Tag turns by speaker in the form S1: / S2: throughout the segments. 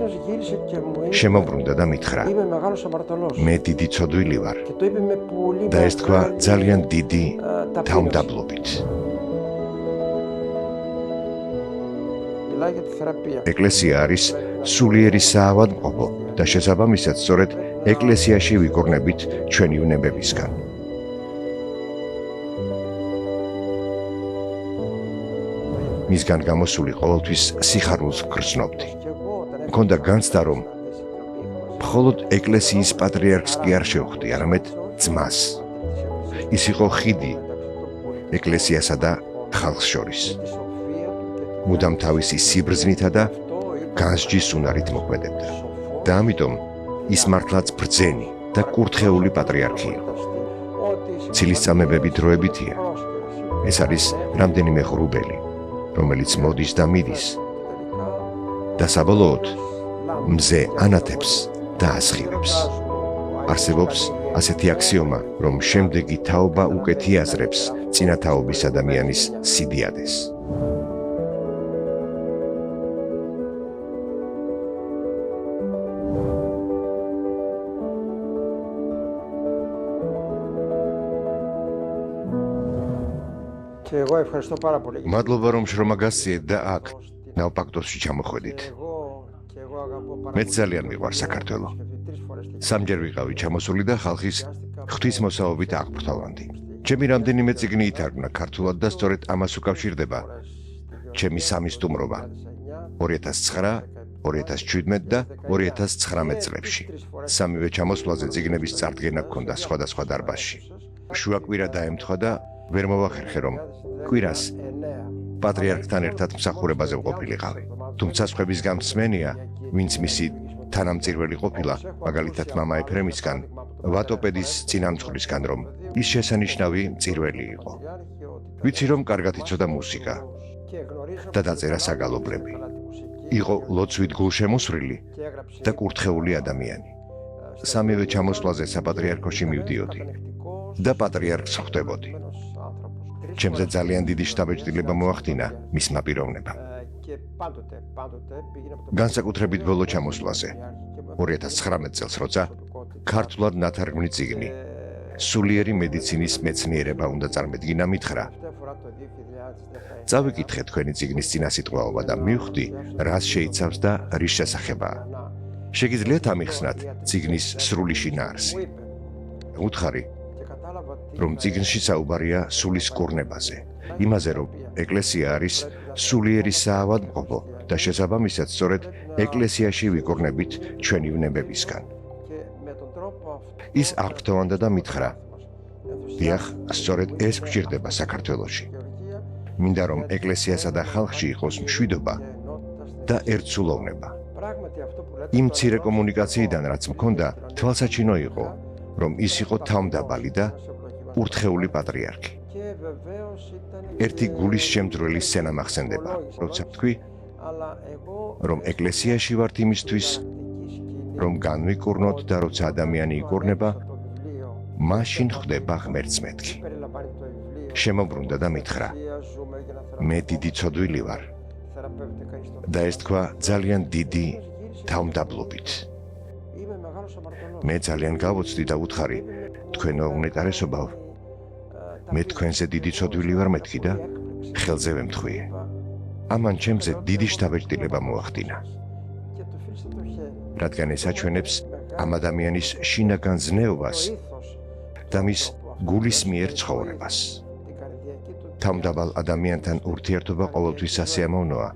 S1: შემოbrუნდა და მითხრა: მე დიდი ცოდვილი ვარ და ეს თქვა ძალიან დიდი თავმდაბლობით. ეკლესია არის სულიერი საავადმყოფო და შესაბამისად სწორედ ეკლესიაში ვიკორნებით ჩვენი ვნებებისგან. მისგან გამოსული ყოველთვის სიხარულს გრძნობდი. მქონდა განცდა, რომ მხოლოდ ეკლესიის პატრიარქს კი არ შევხვდი, არამედ ძმას. ის იყო ხიდი ეკლესიასა და ხალხს შორის. მუდამ თავისი სიბრძნითა და განსჯის უნარით მოქმედებდა. და ამიტომ ის მართლაც ბრძენი და კურთხეული პატრიარქი იყო. ცილისწამებები დროებითია. ეს არის რამდენიმე ღრუბელი, რომელიც მოდის და მიდის და საბოლოოდ მზე ანათებს და ასხივებს. არსებობს ასეთი აქსიომა, რომ შემდეგი თაობა უკეთი აზრებს წინა თაობის ადამიანის სიდიადეს. მადლობა, რომ შრომა გასციეთ და აქ ნავპაქტოსში ჩამოხვედით. მეც ძალიან მიყვარს საქართველო. სამჯერ ვიყავი ჩამოსული და ხალხის ღვთისმოსაობით აღფრთოვანდი. ჩემი რამდენიმე წიგნი ითარგმნა ქართულად და სწორედ ამას უკავშირდება ჩემი სამი სტუმრობა 2009, 2017 და 2019 წლებში. სამივე ჩამოსვლაზე წიგნების წარდგენა გქონდა სხვადასხვა დარბაზში. შუაკვირა დაემთხვა და ვერ მოვახერხე, რომ კვირას პატრიარქთან ერთად მსახურებაზე ვყოფილიყავი. თუმცა სხვების გამსმენია, ვინც მისი თანამწირველი ყოფილა, მაგალითად მამა ეფრემისგან, ვატოპედის წინამძღვრისგან, რომ ის შესანიშნავი მწირველი იყო. ვიცი, რომ კარგად იცოდა მუსიკა და დაწერა საგალობლები. იყო ლოცვით გულშემოსვლილი და კურთხეული ადამიანი. სამივე ჩამოსვლაზე საპატრიარქოში მივდიოდი და პატრიარქს ხვდებოდი. ჩემზე ძალიან დიდი შთაბეჭდილება მოახდინა მისმა პიროვნებამ. განსაკუთრებით ბოლო ჩამოსვლაზე 2019 წელს, როცა ქართულად ნათარგმნი წიგნი სულიერი მედიცინის მეცნიერება უნდა წარმოედგინა, მითხრა: წავიკითხე თქვენი წიგნის წინასიტყვაობა და მივხვდი, რას შეიცავს და რის შესახებაა. შეგიძლიათ ამიხსნათ წიგნის სრული შინაარსი. უთხარი, რომ წიგნში საუბარია სულის კურნებაზე, იმაზე, რომ ეკლესია არის სულიერი საავადმყოფო და შესაბამისად სწორედ ეკლესიაში ვიკორნებით ჩვენი ვნებებისგან. ის აღფრთოვანდა და მითხრა: დიახ, სწორედ ეს გვჭირდება საქართველოში. მინდა, რომ ეკლესიასა და ხალხში იყოს მშვიდობა და ერთსულოვნება. იმ მცირე კომუნიკაციიდან, რაც მქონდა, თვალსაჩინო იყო, რომ ის იყო თავმდაბალი და კურთხეული პატრიარქი. ერთი გულის შემძვრელი სცენა მახსენდება, როცა თქვი, რომ ეკლესიაში ვართ იმისთვის, რომ განვიკურნოთ და როცა ადამიანი იკურნება, მაშინ ხდება ღმერთს მეთქი. შემოbrუნდა და მითხრა: მე დიდი ცოდვილი ვარ და ეს თქვა ძალიან დიდი თავმდაბლობით. მე ძალიან გავოცდი და უთხარი: თქვენო უნეტარესობავ, მე თქვენზე დიდი ცოდვილი ვარ მეთქი და ხელზე ვემთხვიე. ამან ჩემზე დიდი შთაბეჭდილება მოახდინა, რადგან ეს აჩვენებს ამ ადამიანის შინაგან ზნეობას და მის გულის მიერ ცხოვრებას. თავმდაბალ ადამიანთან ურთიერთობა ყოველთვის სასიამოვნოა.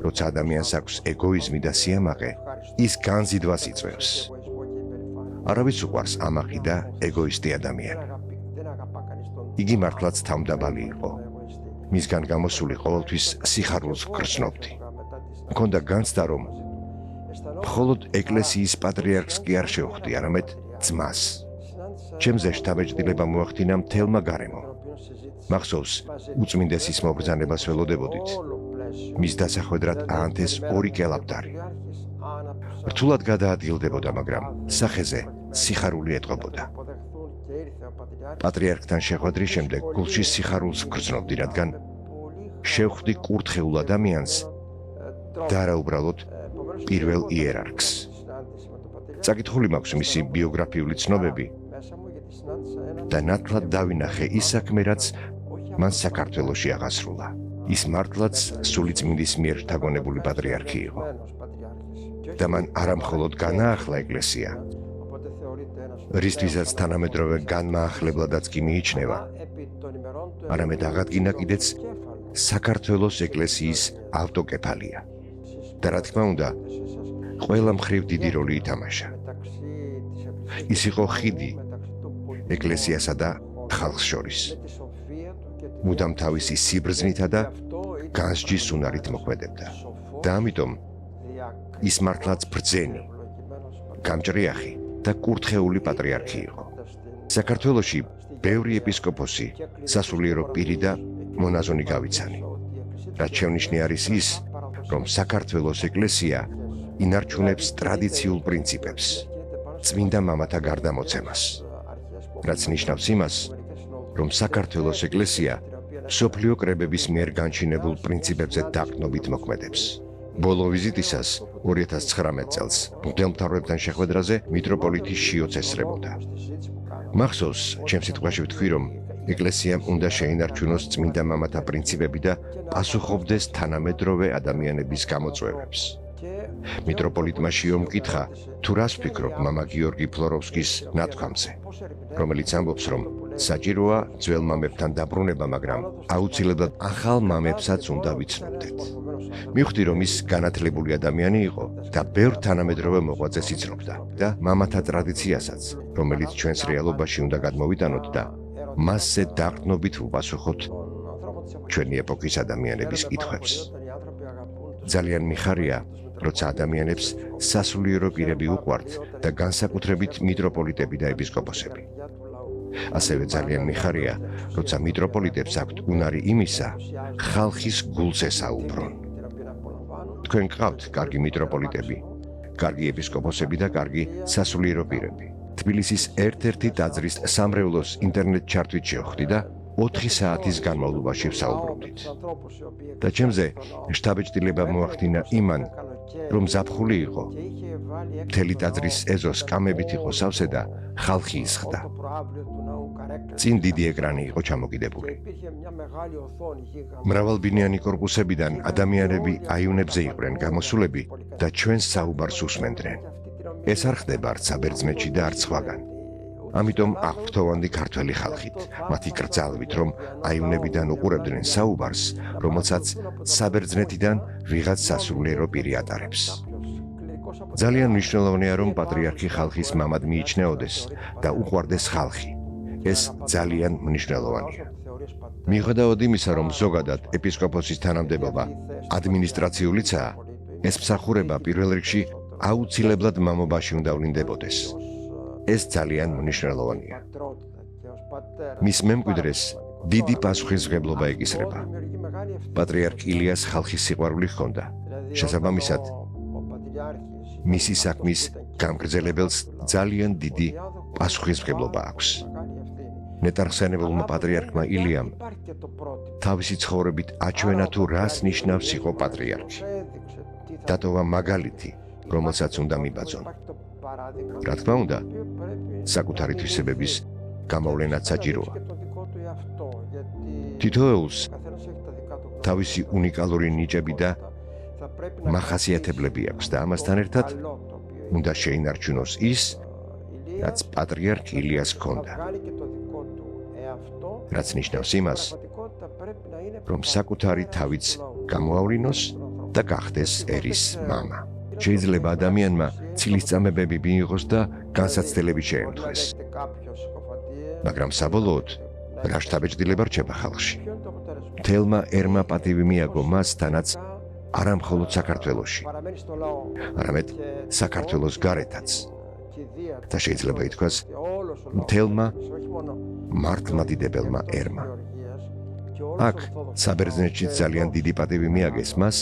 S1: როცა ადამიანს აქვს ეგოიზმი და სიამაყე, ის განზიდვას იწვევს. არავის უყვარს ამაყი და ეგოისტი ადამიანი. იგი მართლაც თავმდაბალი იყო. მისგან გამოსული ყოველთვის სიხარულს გრძნობდი. მქონდა განცდა, რომ მხოლოდ ეკლესიის პატრიარქს კი არ შევხვდი, არამედ ძმას. ჩემზე შთაბეჭდილება მოახდინა მთელმა გარემომ. მახსოვს, უწმინდესის მობრძანებას ველოდებოდით. მის დასახვედრად აანთეს 2 კელაბდარი. რთულად გადაადგილდებოდა, მაგრამ სახეზე სიხარული ეტყობოდა. პატრიარქთან შეხვედრის შემდეგ გულში სიხარულს გრძნობდი, რადგან შევხვდი კურთხეულ ადამიანს და არა უბრალოდ პირველ იერარქს. Წაკითხული მაქვს მისი ბიოგრაფიული ცნობები და ნათლად დავინახე ის საქმე, რაც მან საქართველოში აღასრულა. ის მართლაც სულიწმინდის მიერ შთაგონებული პატრიარქი იყო. და მან არამხოლოდ განაახლა ეკლესია, რისთვისაც თანამედროვე განმაახლებლადაც კი მიიჩნევა, არამედ აღადგინა კიდეც საქართველოს ეკლესიის ავტოკეფალია. და რა თქმა უნდა, ყველა მხრივ დიდი როლი ითამაშა. ის იყო ხიდი ეკლესიასა და ხალხს შორის. მუდამ თავისი სიბრძნითა და განსჯის უნარით მოქმედებდა. და ამიტომ ის მართლაც ბრძენი, გამჭრიახი და კურთხეული პატრიარქი იყო. საქართველოში ბევრი ეპისკოპოსი, სასულიერო პირი და მონაზონი გავიცანი. რაც შეუნიშნე არის ის, რომ საქართველოს ეკლესია ინარჩუნებს ტრადიციულ პრინციპებს, წმინდა მამათა გარდამოცემას, რაც ნიშნავს იმას, რომ საქართველოს ეკლესია მსოფლიო კრებების მიერ განჩინებულ პრინციპებზე დაყრდნობით მოქმედებს. ბოლო ვიზიტისას 2019 წელს მღვდელმთავრებთან შეხვედრაზე მიტროპოლიტი შიოც ესწრებოდა. მახსოვს, ჩემს სიტყვაში ვთქვი, რომ ეკლესიამ უნდა შეინარჩუნოს წმინდა მამათა პრინციპები და პასუხობდეს თანამედროვე ადამიანების გამოწვევებს. მიტროპოლიტმა შეუმკითხა, თუ რას ვფიქრობ მამა გიორგი ფლოროვსკის ნათქვამზე, რომელიც ამბობს, რომ საჭიროა ძველ მამებთან დაბრუნება, მაგრამ აუცილებლად ახალ მამებსაც უნდა ვიცნობდეთ. მივხვდი, რომ ის განათლებული ადამიანი იყო და ბევრ თანამედროვე მოღვაწეს იცნობდა და მამათა ტრადიციასაც, რომელიც ჩვენს რეალობაში უნდა გადმოვიტანოთ და მასზე დაყრდნობით ვუპასუხოთ ჩვენი ეპოქის ადამიანების კითხვებს. ძალიან მიხარია, როცა ადამიანებს სასულიერო პირები უყვართ და განსაკუთრებით მიტროპოლიტები და ეპისკოპოსები. ასევე ძალიან მიხარია, როცა მიტროპოლიტებს აქვთ უნარი იმისა, ხალხის გულს ესაუბრონ. თქვენ გყავთ კარგი მიტროპოლიტები, კარგი ეპისკოპოსები და კარგი სასულიერო პირები. თბილისის ერთ-ერთი ტაძრის სამრევლოს ინტერნეტ ჩარტვით შევხვდი და 4 საათის განმავლობაში ვსაუბრობდით. და ჩემზე შთაბეჭდილება მოახდინა იმან, რომ ზაფხული იყო, მთელი ტაძრის ეზო სკამებით იყო სავსე და ხალხი ისხდა. წინ დიდი ეკრანი იყო ჩამოკიდებული. მრავალბინიანი კორპუსებიდან ადამიანები აივნებზე იყვნენ გამოსულები და ჩვენს საუბარს უსმენდნენ. ეს არ ხდება არც საბერძნეთში და არც სხვაგან. ამიტომ აღფრთოვანდი ქართველი ხალხით, მათი კრძალვით, რომ აივნებიდან უყურებდნენ საუბარს, რომელსაც საბერძნეთიდან ვიღაც სასულიერო პირი ატარებს. ძალიან მნიშვნელოვანია, რომ პატრიარქი ხალხის მამად მიიჩნეოდეს და უყვარდეს ხალხი. ეს ძალიან მნიშვნელოვანია. მიუხედავად იმისა, რომ ზოგადად ეპისკოპოსის თანამდებობა ადმინისტრაციულიცაა, ეს მსახურება პირველ რიგში აუცილებლად მამობაში უნდა ვლინდებოდეს. ეს ძალიან მნიშვნელოვანია. მის მემკვიდრეს დიდი პასუხისმგებლობა ეკისრება. პატრიარქ ილიას ხალხის სიყვარული ჰქონდა. შესაბამისად, მისი საქმის გამგრძელებელს ძალიან დიდი პასუხისმგებლობა აქვს. ნეტარხსენებულმა პატრიარქმა ილიამ თავისი ცხოვრებით აჩვენა თუ რას ნიშნავს იყო პატრიარქი. დატოვა მაგალითი, რომელსაც უნდა მიბაძონ. რა თქმა უნდა, საკუთარი თვისებების გამოვლენაც საჭიროა. თითოეულს თავისი უნიკალური ნიჭები და მახასიათებლები აქვს და ამასთან ერთად უნდა შეინარჩუნოს ის, რაც პატრიარქ ილიას ჰქონდა. რაც ნიშნავს იმას, რომ საკუთარი თავიც გამოავლინოს და გახდეს ერის მამა. შეიძლება ადამიანმა ცილისწამებები მიიღოს და განსაცდელები შეემთხვეს. მაგრამ საბოლოოდ რა შთაბეჭდილება რჩება ხალხში? მთელმა ერმა პატივი მიაგო მასთანაც არა მხოლოდ საქართველოში, არამედ საქართველოს გარეთაც. და შეიძლება ითქვას, მთელმა მართლმადიდებელმა ერმა. აქ საბერძნეთში ძალიან დიდი პატივი მიაგეს მას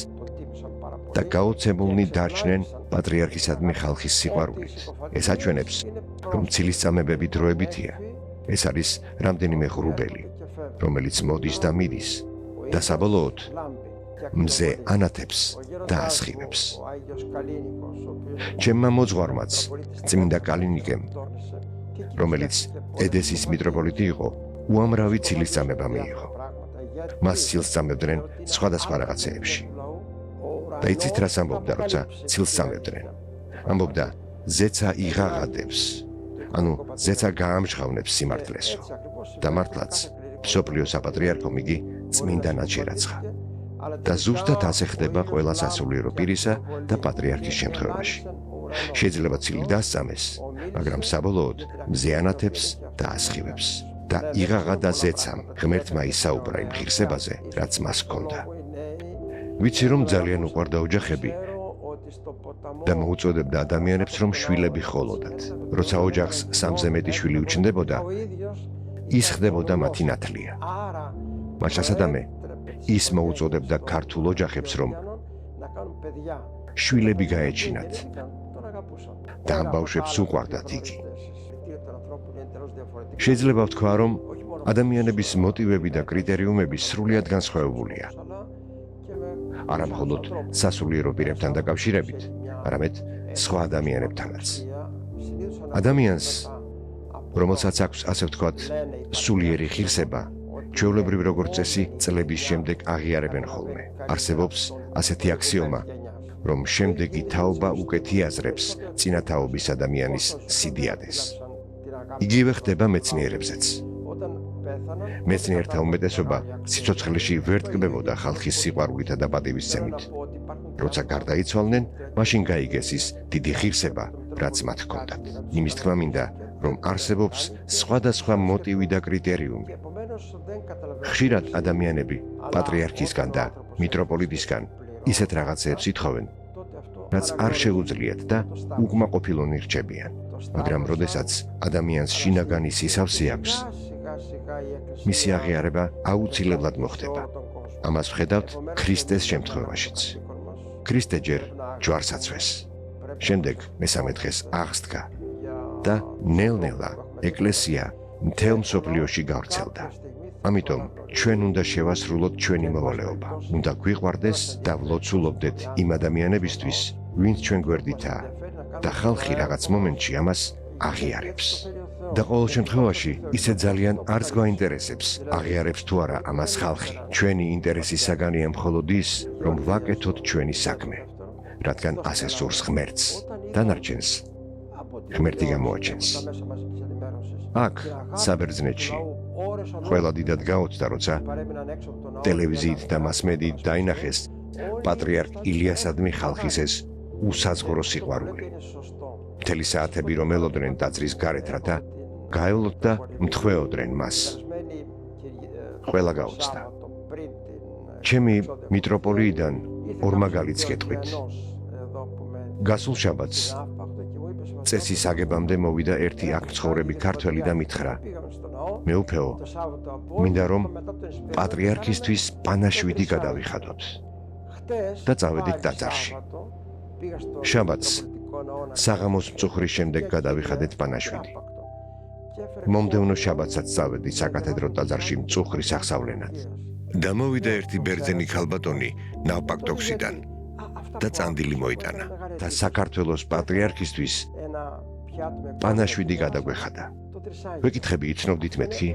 S1: და გაოცებულნი დარჩნენ პატრიარქისადმი ხალხის სიყვარულით. ეს აჩვენებს, რომ ცილისწამებები დროებითია. ეს არის რამდენიმე ღრუბელი, რომელიც მოდის და მიდის და საბოლოოდ მზე ანათებს და ასხივებს. ჩემმა მოძღვარმაც, წმინდა კალინიკემ, რომელიც ედესის მიტროპოლიტი იყო, უამრავი ცილისწამება მიიღო. მას ცილს წამებდნენ სხვადასხვა რაღაცეებში. და იცით რას ამბობდა, როცა ცილს წამებდნენ? ამბობდა, ზეცა იღაღადებს, ანუ ზეცა გაამჟღავნებს სიმართლესო. და მართლაც, მსოფლიო საპატრიარქომ იგი წმინდა ნაჩერაცხა. და ზუსტად ასე ხდება ყველა სასულიერო პირისა და პატრიარქის შემთხვევაში. შეიძლება ცილი დასწამეს, მაგრამ საბოლოოდ მზე ანათებს და ასხივებს. და იღაღა და ზეცამ ღმერთმა ისაუბრა იმ ღირსებაზე, რაც მას ჰქონდა. ვიცი რომ ძალიან უყვარდა ოჯახები და მოუწოდებდა ადამიანებს რომ შვილები ხოლოდათ. როცა ოჯახს სამზე მეტი შვილი უჩნდებოდა, ის ხდებოდა მათი ნათლია. მას შესაძამე ის მოუწოდებდა ქართულ ოჯახებს რომ შვილები გაეჩინათ და ამ ბავშვებს უყვარდათ იგი. შეიძლება ვთქვა რომ ადამიანების მოტივები და კრიტერიუმები სრულიად განსხვავებულია. არა მხოლოდ სასულიერო პირებთან დაკავშირებით, არამედ სხვა ადამიანებთანაც. ადამიანს, რომელსაც აქვს ასე ვთქვათ, სულიერი ღირსება, ჩვეულებრივ როგორც წესი, წლების შემდეგ აღიარებენ ხოლმე. არსებობს ასეთი აქსიომა, რომ შემდეგი თაობა უკეთიაზრებს წინა თაობის ადამიანის სიდიადეს. იგივე ხდება მეცნიერებზეც. მეცნიერთა უმეტესობა სიცოცხლეში ვერ ტკბებოდა ხალხის სიყვარულითა და პატივისცემით. როცა გარდაიცვალნენ, მაშინ გაიგეს ის დიდი ღირსება, რაც მათ ჰქონდათ. იმის თქმა მინდა, რომ არსებობს სხვადასხვა მოტივი და კრიტერიუმი. ხშირად ადამიანები პატრიარქისგან და მიტროპოლიტისგან ისეთ რაღაცეებს ითხოვენ, რაც არ შეუძლიათ და უკმაყოფილონ ირჩებიან. მაგრამ როდესაც ადამიანს შინაგანი სისავსე აქვს, მისი აღიარება აუცილებლად მოხდება. ამას ვხედავთ ქრისტეს შემთხვევაშიც. ქრისტე ჯერ ჯვარს აცვეს, შემდეგ მესამე დღეს აღსდგა და ნელ-ნელა ეკლესია მთელ მსოფლიოში გავრცელდა. ამიტომ ჩვენ უნდა შევასრულოთ ჩვენი მოვალეობა. უნდა გვიყვარდეს და ვლოცულობდეთ იმ ადამიანებისთვის, ვინც ჩვენ გვერდითაა და ხალხი რაღაც მომენტში ამას აღიარებს. და ყოველ შემთხვევაში ისე ძალიან არც გვაინტერესებს, აღიარებს თუ არა ამას ხალხი. ჩვენი ინტერესის საგანია მხოლოდ ის, რომ ვაკეთოთ ჩვენი საქმე, რადგან ასე სურს ღმერთს. დანარჩენს ღმერთი გამოაჩენს. აქ, საბერძნეთში, ყველა დიდად გაოცდა, როცა ტელევიზიით და მასმედიით დაინახეს პატრიარქ ილიასადმი ხალხის ეს უსაზღვრო სიყვარული. მთელი საათები რომ ელოდნენ ტაძრის გარეთ, რათა გაევლოთ და მთხვეოდნენ მას. ყველა გაოცდა. ჩემი მიტროპოლიიდან ორ მაგალითს გეტყვით. გასულ შაბათს წესის აგებამდე მოვიდა ერთი აქ მცხოვრები ქართველი და მითხრა: მეუფეო, მინდა რომ პატრიარქისთვის პანაშვიდი გადავიხადოთ და წავედით ტაძარში. შაბათს საღამოს მწუხრის შემდეგ გადავიხადეთ პანაშვიდი. მომდევნო შაბათსაც წავედი საკათედრო ტაძარში მწუხრის აღსავლენად. და მოვიდა ერთი ბერძენი ქალბატონი ნავპაქტოქსიდან და წანდილი მოიტანა და საქართველოს პატრიარქისთვის პანაშვიდი გადაგვეხადა. ვეკითხები, იცნობდით მეთქი?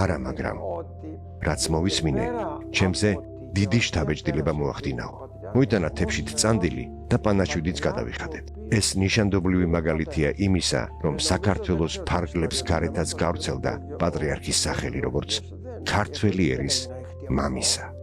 S1: არა, მაგრამ რაც მოვისმინე, ჩემზე დიდი შთაბეჭდილება მოახდინაო. მოიტანა თეფშით წანდილი და პანაშვიდიც გადავიხადეთ. ეს ნიშანდობლივი მაგალითია იმისა, რომ საქართველოს ფარგლებს გარეთაც გავრცელდა პატრიარქის სახელი, როგორც ქართველი ერის მამისა.